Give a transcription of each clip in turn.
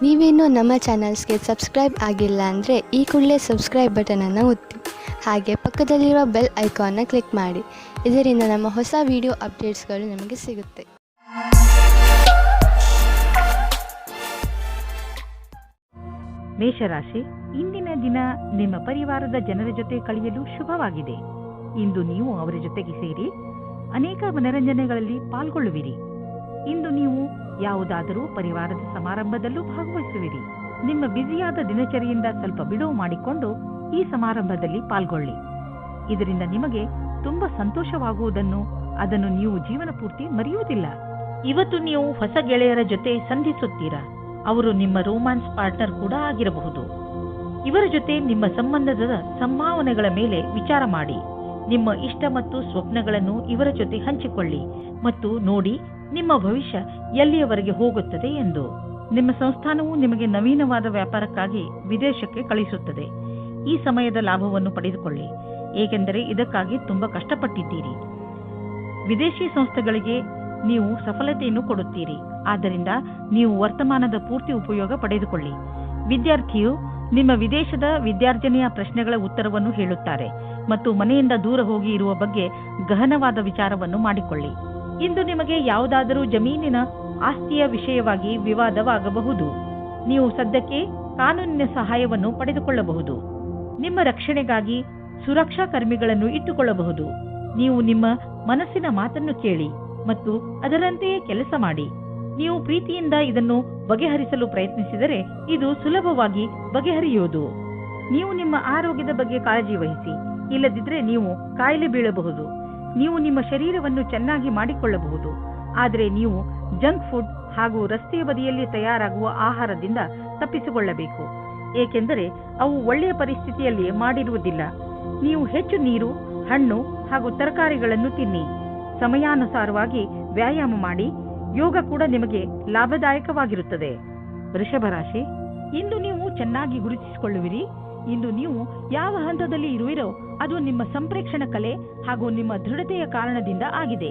ನೀವೇನೂ ನಮ್ಮ ಚಾನಲ್ಸ್ಗೆ ಸಬ್ಸ್ಕ್ರೈಬ್ ಆಗಿಲ್ಲ ಅಂದರೆ ಈ ಕೂಡಲೇ ಸಬ್ಸ್ಕ್ರೈಬ್ ಬಟನನ್ನು ಒತ್ತಿ ಹಾಗೆ ಪಕ್ಕದಲ್ಲಿರುವ ಬೆಲ್ ಐಕಾನ್ನ ಕ್ಲಿಕ್ ಮಾಡಿ. ಇದರಿಂದ ನಮ್ಮ ಹೊಸ ವಿಡಿಯೋ ಅಪ್ಡೇಟ್ಸ್ಗಳು ನಿಮಗೆ ಸಿಗುತ್ತೆ. ಮೇಷರಾಶಿ, ಇಂದಿನ ದಿನ ನಿಮ್ಮ ಪರಿವಾರದ ಜನರ ಜೊತೆ ಕಳೆಯಲು ಶುಭವಾಗಿದೆ. ಇಂದು ನೀವು ಅವರ ಜೊತೆಗೆ ಸೇರಿ ಅನೇಕ ಮನರಂಜನೆಗಳಲ್ಲಿ ಪಾಲ್ಗೊಳ್ಳುವಿರಿ. ಇಂದು ನೀವು ಯಾವುದಾದರೂ ಪರಿವಾರದ ಸಮಾರಂಭದಲ್ಲೂ ಭಾಗವಹಿಸುವಿರಿ. ನಿಮ್ಮ ಬ್ಯುಸಿಯಾದ ದಿನಚರಿಯಿಂದ ಸ್ವಲ್ಪ ಬಿಡುವು ಮಾಡಿಕೊಂಡು ಈ ಸಮಾರಂಭದಲ್ಲಿ ಪಾಲ್ಗೊಳ್ಳಿ. ಇದರಿಂದ ನಿಮಗೆ ತುಂಬಾ ಸಂತೋಷವಾಗುವುದನ್ನು ಅದನ್ನು ನೀವು ಜೀವನ ಪೂರ್ತಿ ಮರೆಯುವುದಿಲ್ಲ. ಇವತ್ತು ನೀವು ಹೊಸ ಗೆಳೆಯರ ಜೊತೆ ಸಂಧಿಸುತ್ತೀರಾ. ಅವರು ನಿಮ್ಮ ರೋಮ್ಯಾನ್ಸ್ ಪಾರ್ಟ್ನರ್ ಕೂಡ ಆಗಿರಬಹುದು. ಇವರ ಜೊತೆ ನಿಮ್ಮ ಸಂಬಂಧದ ಸಂಭಾವನೆಗಳ ಮೇಲೆ ವಿಚಾರ ಮಾಡಿ. ನಿಮ್ಮ ಇಷ್ಟ ಮತ್ತು ಸ್ವಪ್ನಗಳನ್ನು ಇವರ ಜೊತೆ ಹಂಚಿಕೊಳ್ಳಿ ಮತ್ತು ನೋಡಿ ನಿಮ್ಮ ಭವಿಷ್ಯ ಎಲ್ಲಿಯವರೆಗೆ ಹೋಗುತ್ತದೆ ಎಂದು. ನಿಮ್ಮ ಸಂಸ್ಥಾನವು ನಿಮಗೆ ನವೀನವಾದ ವ್ಯಾಪಾರಕ್ಕಾಗಿ ವಿದೇಶಕ್ಕೆ ಕಳಿಸುತ್ತದೆ. ಈ ಸಮಯದ ಲಾಭವನ್ನು ಪಡೆದುಕೊಳ್ಳಿ, ಏಕೆಂದರೆ ಇದಕ್ಕಾಗಿ ತುಂಬಾ ಕಷ್ಟಪಟ್ಟಿದ್ದೀರಿ. ವಿದೇಶಿ ಸಂಸ್ಥೆಗಳಿಗೆ ನೀವು ಸಫಲತೆಯನ್ನು ಕೊಡುತ್ತೀರಿ, ಆದ್ದರಿಂದ ನೀವು ವರ್ತಮಾನದ ಪೂರ್ತಿ ಉಪಯೋಗ ಪಡೆದುಕೊಳ್ಳಿ. ವಿದ್ಯಾರ್ಥಿಯು ನಿಮ್ಮ ವಿದೇಶದ ವಿದ್ಯಾರ್ಜನೆಯ ಪ್ರಶ್ನೆಗಳ ಉತ್ತರವನ್ನು ಹೇಳುತ್ತಾರೆ ಮತ್ತು ಮನೆಯಿಂದ ದೂರ ಹೋಗಿ ಇರುವ ಬಗ್ಗೆ ಗಹನವಾದ ವಿಚಾರವನ್ನು ಮಾಡಿಕೊಳ್ಳಿ. ಇಂದು ನಿಮಗೆ ಯಾವುದಾದರೂ ಜಮೀನಿನ ಆಸ್ತಿಯ ವಿಷಯವಾಗಿ ವಿವಾದವಾಗಬಹುದು. ನೀವು ಸದ್ಯಕ್ಕೆ ಕಾನೂನಿನ ಸಹಾಯವನ್ನು ಪಡೆದುಕೊಳ್ಳಬಹುದು. ನಿಮ್ಮ ರಕ್ಷಣೆಗಾಗಿ ಸುರಕ್ಷಾ ಕರ್ಮಿಗಳನ್ನು ಇಟ್ಟುಕೊಳ್ಳಬಹುದು. ನೀವು ನಿಮ್ಮ ಮನಸ್ಸಿನ ಮಾತನ್ನು ಕೇಳಿ ಮತ್ತು ಅದರಂತೆಯೇ ಕೆಲಸ ಮಾಡಿ. ನೀವು ಪ್ರೀತಿಯಿಂದ ಇದನ್ನು ಬಗೆಹರಿಸಲು ಪ್ರಯತ್ನಿಸಿದರೆ ಇದು ಸುಲಭವಾಗಿ ಬಗೆಹರಿಯುವುದು. ನೀವು ನಿಮ್ಮ ಆರೋಗ್ಯದ ಬಗ್ಗೆ ಕಾಳಜಿ ವಹಿಸಿ, ಇಲ್ಲದಿದ್ದರೆ ನೀವು ಕಾಯಿಲೆ ಬೀಳಬಹುದು. ನೀವು ನಿಮ್ಮ ಶರೀರವನ್ನು ಚೆನ್ನಾಗಿ ಮಾಡಿಕೊಳ್ಳಬಹುದು, ಆದರೆ ನೀವು ಜಂಕ್ ಫುಡ್ ಹಾಗೂ ರಸ್ತೆಯ ಬದಿಯಲ್ಲಿ ತಯಾರಾಗುವ ಆಹಾರದಿಂದ ತಪ್ಪಿಸಿಕೊಳ್ಳಬೇಕು, ಏಕೆಂದರೆ ಅವು ಒಳ್ಳೆಯ ಪರಿಸ್ಥಿತಿಯಲ್ಲಿ ಮಾಡಿರುವುದಿಲ್ಲ. ನೀವು ಹೆಚ್ಚು ನೀರು, ಹಣ್ಣು ಹಾಗೂ ತರಕಾರಿಗಳನ್ನು ತಿನ್ನಿ. ಸಮಯಾನುಸಾರವಾಗಿ ವ್ಯಾಯಾಮ ಮಾಡಿ. ಯೋಗ ಕೂಡ ನಿಮಗೆ ಲಾಭದಾಯಕವಾಗಿರುತ್ತದೆ. ವೃಷಭ ರಾಶಿ, ಇಂದು ನೀವು ಚೆನ್ನಾಗಿ ಗುರುತಿಸಿಕೊಳ್ಳುವಿರಿ. ಇಂದು ನೀವು ಯಾವ ಹಂತದಲ್ಲಿ ಇರುವಿರೋ ಅದು ನಿಮ್ಮ ಸಂಪ್ರೇಕ್ಷಣ ಕಲೆ ಹಾಗೂ ನಿಮ್ಮ ದೃಢತೆಯ ಕಾರಣದಿಂದ ಆಗಿದೆ.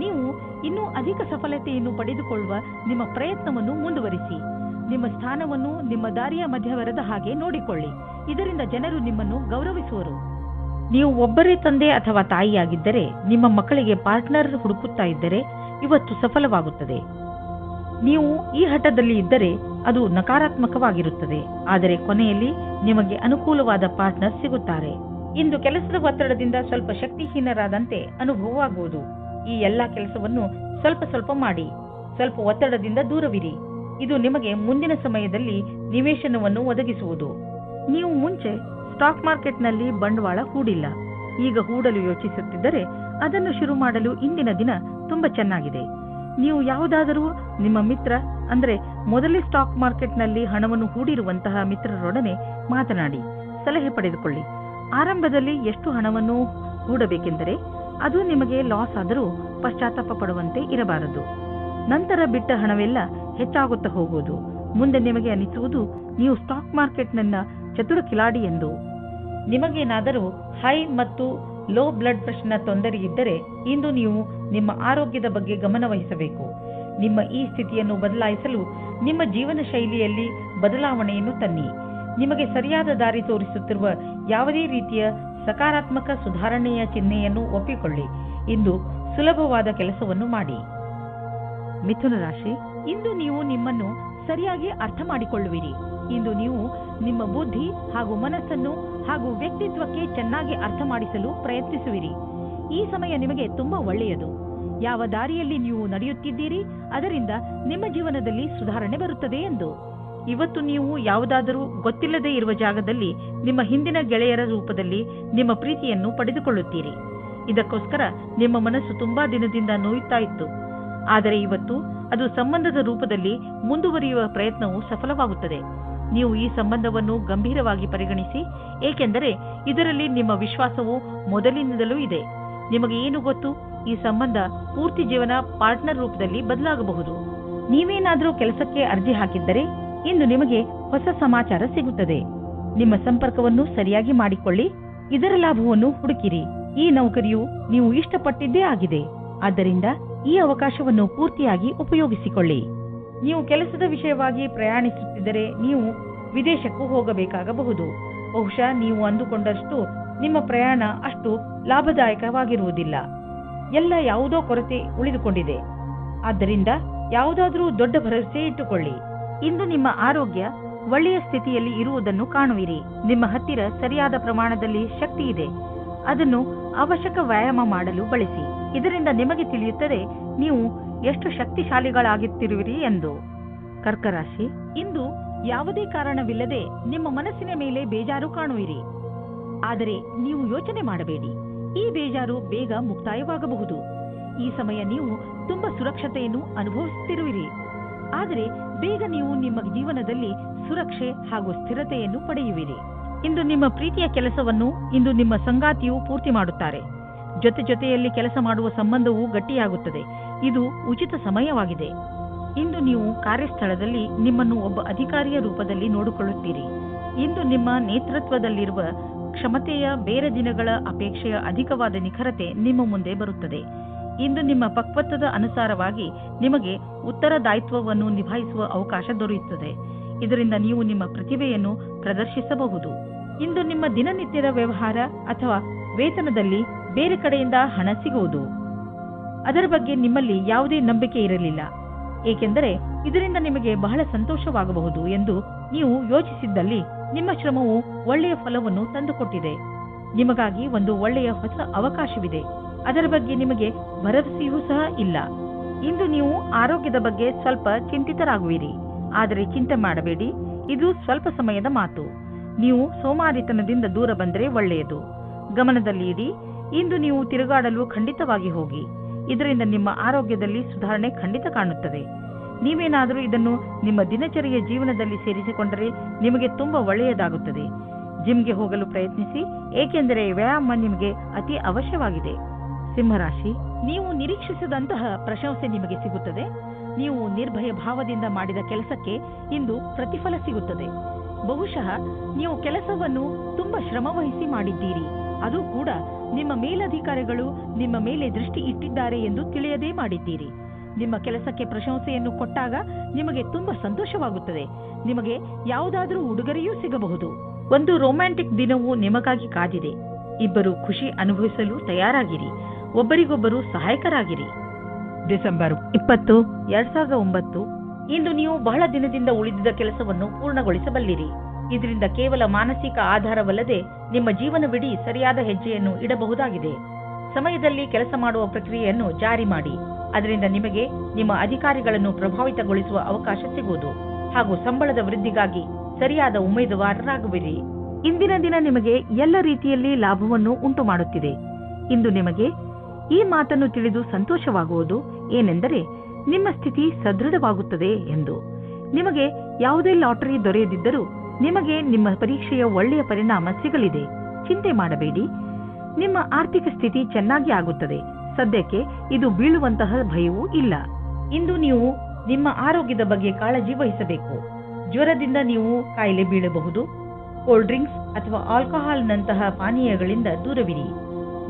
ನೀವು ಇನ್ನೂ ಅಧಿಕ ಸಫಲತೆಯನ್ನು ಪಡೆದುಕೊಳ್ಳುವ ನಿಮ್ಮ ಪ್ರಯತ್ನವನ್ನು ಮುಂದುವರಿಸಿ. ನಿಮ್ಮ ಸ್ಥಾನವನ್ನು ನಿಮ್ಮ ದಾರಿಯ ಮಧ್ಯವರದ ಹಾಗೆ ನೋಡಿಕೊಳ್ಳಿ. ಇದರಿಂದ ಜನರು ನಿಮ್ಮನ್ನು ಗೌರವಿಸುವರು. ನೀವು ಒಬ್ಬರೇ ತಂದೆ ಅಥವಾ ತಾಯಿಯಾಗಿದ್ದರೆ ನಿಮ್ಮ ಮಕ್ಕಳಿಗೆ ಪಾರ್ಟ್ನರ್ ಹುಡುಕುತ್ತಾ ಇದ್ದರೆ ಇವತ್ತು ಸಫಲವಾಗುತ್ತದೆ. ನೀವು ಈ ಹಠದಲ್ಲಿ ಇದ್ದರೆ ಅದು ನಕಾರಾತ್ಮಕವಾಗಿರುತ್ತದೆ, ಆದರೆ ಕೊನೆಯಲ್ಲಿ ನಿಮಗೆ ಅನುಕೂಲವಾದ ಪಾರ್ಟ್ನರ್ ಸಿಗುತ್ತಾರೆ. ಇಂದು ಕೆಲಸದ ಒತ್ತಡದಿಂದ ಸ್ವಲ್ಪ ಶಕ್ತಿಹೀನರಾದಂತೆ ಅನುಭವವಾಗುವುದು. ಈ ಎಲ್ಲಾ ಕೆಲಸವನ್ನು ಸ್ವಲ್ಪ ಸ್ವಲ್ಪ ಮಾಡಿ. ಸ್ವಲ್ಪ ಒತ್ತಡದಿಂದ ದೂರವಿರಿ. ಇದು ನಿಮಗೆ ಮುಂದಿನ ಸಮಯದಲ್ಲಿ ನಿವೇಶನವನ್ನು ಒದಗಿಸುವುದು. ನೀವು ಮುಂಚೆ ಸ್ಟಾಕ್ ಮಾರ್ಕೆಟ್ನಲ್ಲಿ ಬಂಡವಾಳ ಹೂಡಿಲ್ಲ, ಈಗ ಹೂಡಲು ಯೋಚಿಸುತ್ತಿದ್ದರೆ ಅದನ್ನು ಶುರು ಮಾಡಲು ಇಂದಿನ ದಿನ ತುಂಬಾ ಚೆನ್ನಾಗಿದೆ. ನೀವು ಯಾವುದಾದರೂ ನಿಮ್ಮ ಮಿತ್ರ ಅಂದ್ರೆ ಮೊದಲೇ ಸ್ಟಾಕ್ ಮಾರ್ಕೆಟ್ನಲ್ಲಿ ಹಣವನ್ನು ಹೂಡಿರುವಂತಹ ಮಿತ್ರರೊಡನೆ ಮಾತನಾಡಿ ಸಲಹೆ ಪಡೆದುಕೊಳ್ಳಿ. ಆರಂಭದಲ್ಲಿ ಎಷ್ಟು ಹಣವನ್ನು ಹೂಡಬೇಕೆಂದರೆ ಅದು ನಿಮಗೆ ಲಾಸ್ ಆದರೂ ಪಶ್ಚಾತ್ತಾಪ ಪಡುವಂತೆ ಇರಬಾರದು. ನಂತರ ಬಿಟ್ಟ ಹಣವೆಲ್ಲ ಹೆಚ್ಚಾಗುತ್ತಾ ಹೋಗುವುದು. ಮುಂದೆ ನಿಮಗೆ ಅನಿಸುವುದು ನೀವು ಸ್ಟಾಕ್ ಮಾರ್ಕೆಟ್ನ ಚತುರ ಕಿಲಾಡಿ ಎಂದು. ನಿಮಗೇನಾದರೂ ಹೈ ಮತ್ತು ಲೋ ಬ್ಲಡ್ ಪ್ರೆಷರ್ನ ತೊಂದರೆ ಇದ್ದರೆ ಇಂದು ನೀವು ನಿಮ್ಮ ಆರೋಗ್ಯದ ಬಗ್ಗೆ ಗಮನ ವಹಿಸಬೇಕು. ನಿಮ್ಮ ಈ ಸ್ಥಿತಿಯನ್ನು ಬದಲಾಯಿಸಲು ನಿಮ್ಮ ಜೀವನ ಶೈಲಿಯಲ್ಲಿ ಬದಲಾವಣೆಯನ್ನು ತನ್ನಿ. ನಿಮಗೆ ಸರಿಯಾದ ದಾರಿ ತೋರಿಸುತ್ತಿರುವ ಯಾವುದೇ ರೀತಿಯ ಸಕಾರಾತ್ಮಕ ಸುಧಾರಣೆಯ ಚಿಹ್ನೆಯನ್ನು ಒಪ್ಪಿಕೊಳ್ಳಿ. ಇಂದು ಸುಲಭವಾದ ಕೆಲಸವನ್ನು ಮಾಡಿ. ಮಿಥುನ ರಾಶಿ, ಇಂದು ನೀವು ನಿಮ್ಮನ್ನು ಸರಿಯಾಗಿ ಅರ್ಥ ಮಾಡಿಕೊಳ್ಳುವಿರಿ. ಇಂದು ನೀವು ನಿಮ್ಮ ಬುದ್ಧಿ ಹಾಗೂ ಮನಸ್ಸನ್ನು ಹಾಗೂ ವ್ಯಕ್ತಿತ್ವಕ್ಕೆ ಚೆನ್ನಾಗಿ ಅರ್ಥ ಮಾಡಿಸಲು ಪ್ರಯತ್ನಿಸುವಿರಿ. ಈ ಸಮಯ ನಿಮಗೆ ತುಂಬಾ ಒಳ್ಳೆಯದು. ಯಾವ ದಾರಿಯಲ್ಲಿ ನೀವು ನಡೆಯುತ್ತಿದ್ದೀರಿ ಅದರಿಂದ ನಿಮ್ಮ ಜೀವನದಲ್ಲಿ ಸುಧಾರಣೆ ಬರುತ್ತದೆ ಎಂದು. ಇವತ್ತು ನೀವು ಯಾವುದಾದರೂ ಗೊತ್ತಿಲ್ಲದೆ ಇರುವ ಜಾಗದಲ್ಲಿ ನಿಮ್ಮ ಹಿಂದಿನ ಗೆಳೆಯರ ರೂಪದಲ್ಲಿ ನಿಮ್ಮ ಪ್ರೀತಿಯನ್ನು ಪಡೆದುಕೊಳ್ಳುತ್ತೀರಿ. ಇದಕ್ಕೋಸ್ಕರ ನಿಮ್ಮ ಮನಸ್ಸು ತುಂಬಾ ದಿನದಿಂದ ನೋಯುತ್ತಾ ಇತ್ತು, ಆದರೆ ಇವತ್ತು ಅದು ಸಂಬಂಧದ ರೂಪದಲ್ಲಿ ಮುಂದುವರಿಯುವ ಪ್ರಯತ್ನವು ಸಫಲವಾಗುತ್ತದೆ. ನೀವು ಈ ಸಂಬಂಧವನ್ನು ಗಂಭೀರವಾಗಿ ಪರಿಗಣಿಸಿ, ಏಕೆಂದರೆ ಇದರಲ್ಲಿ ನಿಮ್ಮ ವಿಶ್ವಾಸವು ಮೊದಲಿನಿಂದಲೂ ಇದೆ. ನಿಮಗೆ ಏನು ಗೊತ್ತು, ಈ ಸಂಬಂಧ ಪೂರ್ತಿ ಜೀವನ ಪಾರ್ಟ್ನರ್ ರೂಪದಲ್ಲಿ ಬದಲಾಗಬಹುದು. ನೀವೇನಾದರೂ ಕೆಲಸಕ್ಕೆ ಅರ್ಜಿ ಹಾಕಿದ್ದರೆ ಇಂದು ನಿಮಗೆ ಹೊಸ ಸಮಾಚಾರ ಸಿಗುತ್ತದೆ. ನಿಮ್ಮ ಸಂಪರ್ಕವನ್ನು ಸರಿಯಾಗಿ ಮಾಡಿಕೊಳ್ಳಿ. ಇದರ ಲಾಭವನ್ನು ಹುಡುಕಿರಿ. ಈ ನೌಕರಿಯು ನೀವು ಇಷ್ಟಪಟ್ಟಿದ್ದೇ ಆಗಿದೆ, ಆದ್ದರಿಂದ ಈ ಅವಕಾಶವನ್ನು ಪೂರ್ತಿಯಾಗಿ ಉಪಯೋಗಿಸಿಕೊಳ್ಳಿ. ನೀವು ಕೆಲಸದ ವಿಷಯವಾಗಿ ಪ್ರಯಾಣಿಸುತ್ತಿದ್ದರೆ ನೀವು ವಿದೇಶಕ್ಕೂ ಹೋಗಬೇಕಾಗಬಹುದು. ಬಹುಶಃ ನೀವು ಅಂದುಕೊಂಡಷ್ಟು ನಿಮ್ಮ ಪ್ರಯಾಣ ಅಷ್ಟು ಲಾಭದಾಯಕವಾಗಿರುವುದಿಲ್ಲ. ಎಲ್ಲ ಯಾವುದೋ ಕೊರತೆ ಉಳಿದುಕೊಂಡಿದೆ. ಆದ್ದರಿಂದ ಯಾವುದಾದರೂ ದೊಡ್ಡ ಭರವಸೆ ಇಟ್ಟುಕೊಳ್ಳಿ. ಇಂದು ನಿಮ್ಮ ಆರೋಗ್ಯ ಒಳ್ಳೆಯ ಸ್ಥಿತಿಯಲ್ಲಿ ಇರುವುದನ್ನು ಕಾಣುವಿರಿ. ನಿಮ್ಮ ಹತ್ತಿರ ಸರಿಯಾದ ಪ್ರಮಾಣದಲ್ಲಿ ಶಕ್ತಿ ಇದೆ. ಅದನ್ನು ಅವಶ್ಯಕ ವ್ಯಾಯಾಮ ಮಾಡಲು ಬಳಸಿ. ಇದರಿಂದ ನಿಮಗೆ ತಿಳಿಯುತ್ತದೆ ನೀವು ಎಷ್ಟು ಶಕ್ತಿಶಾಲಿಗಳಾಗುತ್ತಿರುವಿರಿ ಎಂದು. ಕರ್ಕ ರಾಶಿ, ಇಂದು ಯಾವುದೇ ಕಾರಣವಿಲ್ಲದೆ ನಿಮ್ಮ ಮನಸ್ಸಿನ ಮೇಲೆ ಬೇಜಾರು ಕಾಣುವಿರಿ. ಆದರೆ ನೀವು ಯೋಚನೆ ಮಾಡಬೇಡಿ. ಈ ಬೇಜಾರು ಬೇಗ ಮುಕ್ತಾಯವಾಗಬಹುದು. ಈ ಸಮಯ ನೀವು ತುಂಬಾ ಸುರಕ್ಷತೆಯನ್ನು ಅನುಭವಿಸುತ್ತಿರುವಿರಿ. ಆದರೆ ಬೇಗ ನೀವು ನಿಮ್ಮ ಜೀವನದಲ್ಲಿ ಸುರಕ್ಷೆ ಹಾಗೂ ಸ್ಥಿರತೆಯನ್ನು ಪಡೆಯುವಿರಿ. ಇಂದು ನಿಮ್ಮ ಪ್ರೀತಿಯ ಕೆಲಸವನ್ನು ಇಂದು ನಿಮ್ಮ ಸಂಗಾತಿಯು ಪೂರ್ತಿ ಮಾಡುತ್ತಾರೆ. ಜೊತೆಯಲ್ಲಿ ಕೆಲಸ ಮಾಡುವ ಸಂಬಂಧವು ಗಟ್ಟಿಯಾಗುತ್ತದೆ. ಇದು ಉಚಿತ ಸಮಯವಾಗಿದೆ. ಇಂದು ನೀವು ಕಾರ್ಯಸ್ಥಳದಲ್ಲಿ ನಿಮ್ಮನ್ನು ಒಬ್ಬ ಅಧಿಕಾರಿಯ ರೂಪದಲ್ಲಿ ನೋಡಿಕೊಳ್ಳುತ್ತೀರಿ. ಇಂದು ನಿಮ್ಮ ನೇತೃತ್ವದಲ್ಲಿರುವ ಕ್ಷಮತೆಯ ಬೇರೆ ದಿನಗಳ ಅಪೇಕ್ಷೆಯ ಅಧಿಕವಾದ ನಿಖರತೆ ನಿಮ್ಮ ಮುಂದೆ ಬರುತ್ತದೆ. ಇಂದು ನಿಮ್ಮ ಪಕ್ವತ್ವದ ಅನುಸಾರವಾಗಿ ನಿಮಗೆ ಉತ್ತರದಾಯಿತ್ವವನ್ನು ನಿಭಾಯಿಸುವ ಅವಕಾಶ ದೊರೆಯುತ್ತದೆ. ಇದರಿಂದ ನೀವು ನಿಮ್ಮ ಪ್ರತಿಭೆಯನ್ನು ಪ್ರದರ್ಶಿಸಬಹುದು. ಇಂದು ನಿಮ್ಮ ದಿನನಿತ್ಯದ ವ್ಯವಹಾರ ಅಥವಾ ವೇತನದಲ್ಲಿ ಬೇರೆ ಕಡೆಯಿಂದ ಹಣ ಸಿಗುವುದು. ಅದರ ಬಗ್ಗೆ ನಿಮ್ಮಲ್ಲಿ ಯಾವುದೇ ನಂಬಿಕೆ ಇರಲಿಲ್ಲ, ಏಕೆಂದರೆ ಇದರಿಂದ ನಿಮಗೆ ಬಹಳ ಸಂತೋಷವಾಗಬಹುದು ಎಂದು ನೀವು ಯೋಚಿಸಿದ್ದಲ್ಲಿ ನಿಮ್ಮ ಶ್ರಮವು ಒಳ್ಳೆಯ ಫಲವನ್ನು ತಂದುಕೊಟ್ಟಿದೆ. ನಿಮಗಾಗಿ ಒಂದು ಒಳ್ಳೆಯ ಹೊಸ ಅವಕಾಶವಿದೆ. ಅದರ ಬಗ್ಗೆ ನಿಮಗೆ ಭರವಸೆಯೂ ಸಹ ಇಲ್ಲ. ಇಂದು ನೀವು ಆರೋಗ್ಯದ ಬಗ್ಗೆ ಸ್ವಲ್ಪ ಚಿಂತಿತರಾಗುವಿರಿ. ಆದರೆ ಚಿಂತೆ ಮಾಡಬೇಡಿ, ಇದು ಸ್ವಲ್ಪ ಸಮಯದ ಮಾತು. ನೀವು ಸೋಮಾರಿತನದಿಂದ ದೂರ ಬಂದರೆ ಒಳ್ಳೆಯದು. ಗಮನದಲ್ಲಿ ಇಡಿ, ಇಂದು ನೀವು ತಿರುಗಾಡಲು ಖಂಡಿತವಾಗಿ ಹೋಗಿ. ಇದರಿಂದ ನಿಮ್ಮ ಆರೋಗ್ಯದಲ್ಲಿ ಸುಧಾರಣೆ ಖಂಡಿತ ಕಾಣುತ್ತದೆ. ನೀವೇನಾದರೂ ಇದನ್ನು ನಿಮ್ಮ ದಿನಚರಿಯ ಜೀವನದಲ್ಲಿ ಸೇರಿಸಿಕೊಂಡರೆ ನಿಮಗೆ ತುಂಬಾ ಒಳ್ಳೆಯದಾಗುತ್ತದೆ. ಜಿಮ್ಗೆ ಹೋಗಲು ಪ್ರಯತ್ನಿಸಿ, ಏಕೆಂದರೆ ವ್ಯಾಯಾಮ ನಿಮಗೆ ಅತಿ ಅವಶ್ಯವಾಗಿದೆ. ಸಿಂಹರಾಶಿ, ನೀವು ನಿರೀಕ್ಷಿಸಿದಂತಹ ಪ್ರಶಂಸೆ ನಿಮಗೆ ಸಿಗುತ್ತದೆ. ನೀವು ನಿರ್ಭಯ ಭಾವದಿಂದ ಮಾಡಿದ ಕೆಲಸಕ್ಕೆ ಇಂದು ಪ್ರತಿಫಲ ಸಿಗುತ್ತದೆ. ಬಹುಶಃ ನೀವು ಕೆಲಸವನ್ನು ತುಂಬಾ ಶ್ರಮವಹಿಸಿ ಮಾಡಿದ್ದೀರಿ. ಅದು ಕೂಡ ನಿಮ್ಮ ಮೇಲಧಿಕಾರಿಗಳು ನಿಮ್ಮ ಮೇಲೆ ದೃಷ್ಟಿ ಇಟ್ಟಿದ್ದಾರೆ ಎಂದು ತಿಳಿಯದೇ ಮಾಡಿದ್ದೀರಿ. ನಿಮ್ಮ ಕೆಲಸಕ್ಕೆ ಪ್ರಶಂಸೆಯನ್ನು ಕೊಟ್ಟಾಗ ನಿಮಗೆ ತುಂಬಾ ಸಂತೋಷವಾಗುತ್ತದೆ. ನಿಮಗೆ ಯಾವುದಾದರೂ ಉಡುಗೊರೆಯೂ ಸಿಗಬಹುದು. ಒಂದು ರೊಮ್ಯಾಂಟಿಕ್ ದಿನವೂ ನಿಮಗಾಗಿ ಕಾದಿದೆ. ಇಬ್ಬರು ಖುಷಿ ಅನುಭವಿಸಲು ತಯಾರಾಗಿರಿ. ಒಬ್ಬರಿಗೊಬ್ಬರು ಸಹಾಯಕರಾಗಿರಿ. ಡಿಸೆಂಬರ್ 20, 2009 ಇಂದು ನೀವು ಬಹಳ ದಿನದಿಂದ ಉಳಿದಿದ್ದ ಕೆಲಸವನ್ನು ಪೂರ್ಣಗೊಳಿಸಬಲ್ಲಿರಿ. ಇದರಿಂದ ಕೇವಲ ಮಾನಸಿಕ ಆಧಾರವಲ್ಲದೆ ನಿಮ್ಮ ಜೀವನವಿಡೀ ಸರಿಯಾದ ಹೆಜ್ಜೆಯನ್ನು ಇಡಬಹುದಾಗಿದೆ. ಸಮಯದಲ್ಲಿ ಕೆಲಸ ಮಾಡುವ ಪ್ರಕ್ರಿಯೆಯನ್ನು ಜಾರಿ ಮಾಡಿ. ಅದರಿಂದ ನಿಮಗೆ ನಿಮ್ಮ ಅಧಿಕಾರಿಗಳನ್ನು ಪ್ರಭಾವಿತಗೊಳಿಸುವ ಅವಕಾಶ ಸಿಗುವುದು ಹಾಗೂ ಸಂಬಳದ ವೃದ್ಧಿಗಾಗಿ ಸರಿಯಾದ ಉಮೇದುವಾರರಾಗುವಿರಿ. ಇಂದಿನ ದಿನ ನಿಮಗೆ ಎಲ್ಲ ರೀತಿಯಲ್ಲಿ ಲಾಭವನ್ನು ಉಂಟು ಮಾಡುತ್ತಿದೆ. ಇಂದು ನಿಮಗೆ ಈ ಮಾತನ್ನು ತಿಳಿದು ಸಂತೋಷವಾಗುವುದು ಏನೆಂದರೆ ನಿಮ್ಮ ಸ್ಥಿತಿ ಸದೃಢವಾಗುತ್ತದೆ ಎಂದು. ನಿಮಗೆ ಯಾವುದೇ ಲಾಟರಿ ದೊರೆಯದಿದ್ದರೂ ನಿಮಗೆ ನಿಮ್ಮ ಪರೀಕ್ಷೆಯ ಒಳ್ಳೆಯ ಪರಿಣಾಮ ಸಿಗಲಿದೆ. ಚಿಂತೆ ಮಾಡಬೇಡಿ, ನಿಮ್ಮ ಆರ್ಥಿಕ ಸ್ಥಿತಿ ಚೆನ್ನಾಗಿ ಆಗುತ್ತದೆ. ಸದ್ಯಕ್ಕೆ ಇದು ಬೀಳುವಂತಹ ಭಯವೂ ಇಲ್ಲ. ಇಂದು ನೀವು ನಿಮ್ಮ ಆರೋಗ್ಯದ ಬಗ್ಗೆ ಕಾಳಜಿ ವಹಿಸಬೇಕು. ಜ್ವರದಿಂದ ನೀವು ಕಾಯಿಲೆ ಬೀಳಬಹುದು. ಕೋಲ್ಡ್ ಡ್ರಿಂಕ್ಸ್ ಅಥವಾ ಆಲ್ಕೋಹಾಲ್ನಂತಹ ಪಾನೀಯಗಳಿಂದ ದೂರವಿರಿ.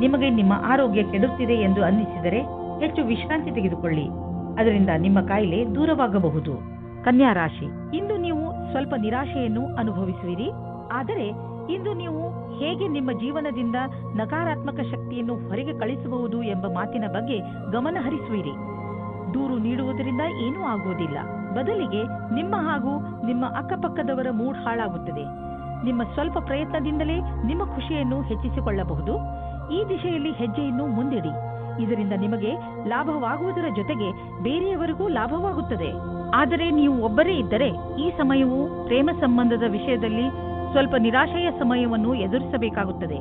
ನಿಮಗೆ ನಿಮ್ಮ ಆರೋಗ್ಯ ಕೆಡುತ್ತಿದೆ ಎಂದು ಅನ್ನಿಸಿದರೆ ಹೆಚ್ಚು ವಿಶ್ರಾಂತಿ ತೆಗೆದುಕೊಳ್ಳಿ. ಅದರಿಂದ ನಿಮ್ಮ ಕಾಯಿಲೆ ದೂರವಾಗಬಹುದು. ಕನ್ಯಾ ರಾಶಿ, ಇಂದು ನೀವು ಸ್ವಲ್ಪ ನಿರಾಶೆಯನ್ನು ಅನುಭವಿಸುವಿರಿ. ಆದರೆ ಇಂದು ನೀವು ಹೇಗೆ ನಿಮ್ಮ ಜೀವನದಿಂದ ನಕಾರಾತ್ಮಕ ಶಕ್ತಿಯನ್ನು ಹೊರಗೆ ಕಳಿಸಬಹುದು ಎಂಬ ಮಾತಿನ ಬಗ್ಗೆ ಗಮನ ಹರಿಸುವಿರಿ. ದೂರು ನೀಡುವುದರಿಂದ ಏನೂ ಆಗುವುದಿಲ್ಲ. ಬದಲಿಗೆ ನಿಮ್ಮ ಹಾಗೂ ನಿಮ್ಮ ಅಕ್ಕಪಕ್ಕದವರ ಮೂಡ್ ಹಾಳಾಗುತ್ತದೆ. ನಿಮ್ಮ ಸ್ವಲ್ಪ ಪ್ರಯತ್ನದಿಂದಲೇ ನಿಮ್ಮ ಖುಷಿಯನ್ನು ಹೆಚ್ಚಿಸಿಕೊಳ್ಳಬಹುದು. ಈ ದಿಶೆಯಲ್ಲಿ ಹೆಜ್ಜೆಯನ್ನು ಮುಂದಿಡಿ. ಇದರಿಂದ ನಿಮಗೆ ಲಾಭವಾಗುವುದರ ಜೊತೆಗೆ ಬೇರೆಯವರಿಗೂ ಲಾಭವಾಗುತ್ತದೆ. ಆದರೆ ನೀವು ಒಬ್ಬರೇ ಇದ್ದರೆ ಈ ಸಮಯವು ಪ್ರೇಮ ಸಂಬಂಧದ ವಿಷಯದಲ್ಲಿ ಸ್ವಲ್ಪ ನಿರಾಶೆಯ ಸಮಯವನ್ನು ಎದುರಿಸಬೇಕಾಗುತ್ತದೆ.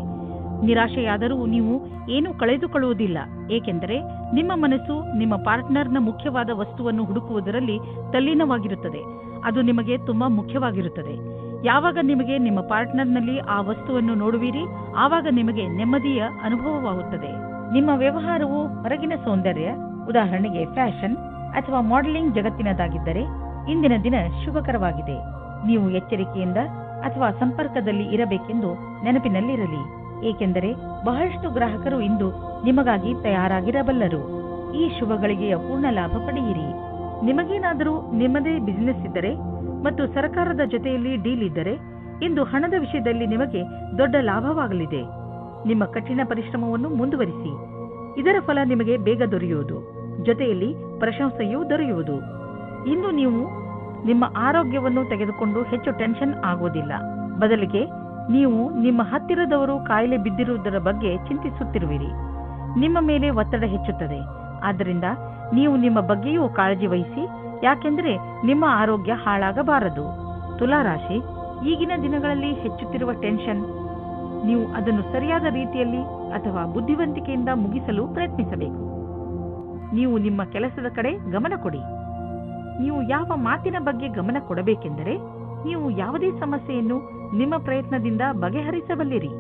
ನಿರಾಶೆಯಾದರೂ ನೀವು ಏನೂ ಕಳೆದುಕೊಳ್ಳುವುದಿಲ್ಲ, ಏಕೆಂದರೆ ನಿಮ್ಮ ಮನಸ್ಸು ನಿಮ್ಮ ಪಾರ್ಟ್ನರ್ನ ಮುಖ್ಯವಾದ ವಸ್ತುವನ್ನು ಹುಡುಕುವುದರಲ್ಲಿ ತಲ್ಲೀನವಾಗಿರುತ್ತದೆ. ಅದು ನಿಮಗೆ ತುಂಬಾ ಮುಖ್ಯವಾಗಿರುತ್ತದೆ. ಯಾವಾಗ ನಿಮಗೆ ನಿಮ್ಮ ಪಾರ್ಟ್ನರ್ನಲ್ಲಿ ಆ ವಸ್ತುವನ್ನು ನೋಡುವಿರಿ, ಆವಾಗ ನಿಮಗೆ ನೆಮ್ಮದಿಯ ಅನುಭವವಾಗುತ್ತದೆ. ನಿಮ್ಮ ವ್ಯವಹಾರವು ಹೊರಗಿನ ಸೌಂದರ್ಯ, ಉದಾಹರಣೆಗೆ ಫ್ಯಾಷನ್ ಅಥವಾ ಮಾಡೆಲಿಂಗ್ ಜಗತ್ತಿನದಾಗಿದ್ದರೆ ಇಂದಿನ ದಿನ ಶುಭಕರವಾಗಿದೆ. ನೀವು ಎಚ್ಚರಿಕೆಯಿಂದ ಅಥವಾ ಸಂಪರ್ಕದಲ್ಲಿ ಇರಬೇಕೆಂದು ನೆನಪಿನಲ್ಲಿರಲಿ, ಏಕೆಂದರೆ ಬಹಳಷ್ಟು ಗ್ರಾಹಕರು ಇಂದು ನಿಮಗಾಗಿ ತಯಾರಾಗಿರಬಲ್ಲರು. ಈ ಶುಭ ಗಳಿಗೆಯ ಪೂರ್ಣ ಲಾಭ ಪಡೆಯಿರಿ. ನಿಮಗೇನಾದರೂ ನಿಮ್ಮದೇ ಬಿಸಿನೆಸ್ ಇದ್ದರೆ ಮತ್ತು ಸರ್ಕಾರದ ಜೊತೆಯಲ್ಲಿ ಡೀಲ್ ಇದ್ದರೆ ಇಂದು ಹಣದ ವಿಷಯದಲ್ಲಿ ನಿಮಗೆ ದೊಡ್ಡ ಲಾಭವಾಗಲಿದೆ. ನಿಮ್ಮ ಕಠಿಣ ಪರಿಶ್ರಮವನ್ನು ಮುಂದುವರಿಸಿ. ಇದರ ಫಲ ನಿಮಗೆ ಬೇಗ ದೊರೆಯುವುದು, ಜೊತೆಯಲ್ಲಿ ಪ್ರಶಂಸೆಯೂ ದೊರೆಯುವುದು. ಇಂದು ನೀವು ನಿಮ್ಮ ಆರೋಗ್ಯವನ್ನು ತೆಗೆದುಕೊಂಡು ಹೆಚ್ಚು ಟೆನ್ಷನ್ ಆಗುವುದಿಲ್ಲ. ಬದಲಿಗೆ ನೀವು ನಿಮ್ಮ ಹತ್ತಿರದವರು ಕಾಯಿಲೆ ಬಿದ್ದಿರುವುದರ ಬಗ್ಗೆ ಚಿಂತಿಸುತ್ತಿರುವಿರಿ. ನಿಮ್ಮ ಮೇಲೆ ಒತ್ತಡ ಹೆಚ್ಚುತ್ತದೆ. ಆದ್ದರಿಂದ ನೀವು ನಿಮ್ಮ ಬಗ್ಗೆಯೂ ಕಾಳಜಿ ವಹಿಸಿ, ಯಾಕೆಂದರೆ ನಿಮ್ಮ ಆರೋಗ್ಯ ಹಾಳಾಗಬಾರದು. ತುಲಾರಾಶಿ, ಈಗಿನ ದಿನಗಳಲ್ಲಿ ಹೆಚ್ಚುತ್ತಿರುವ ಟೆನ್ಷನ್, ನೀವು ಅದನ್ನು ಸರಿಯಾದ ರೀತಿಯಲ್ಲಿ ಅಥವಾ ಬುದ್ಧಿವಂತಿಕೆಯಿಂದ ಮುಗಿಸಲು ಪ್ರಯತ್ನಿಸಬೇಕು. ನೀವು ನಿಮ್ಮ ಕೆಲಸದ ಕಡೆ ಗಮನ ಕೊಡಿ. ನೀವು ಯಾವ ಮಾತಿನ ಬಗ್ಗೆ ಗಮನ ಕೊಡಬೇಕೆಂದರೆ, ನೀವು ಯಾವುದೇ ಸಮಸ್ಯೆಯನ್ನು ನಿಮ್ಮ ಪ್ರಯತ್ನದಿಂದ ಬಗೆಹರಿಸಬಲ್ಲಿರಿ.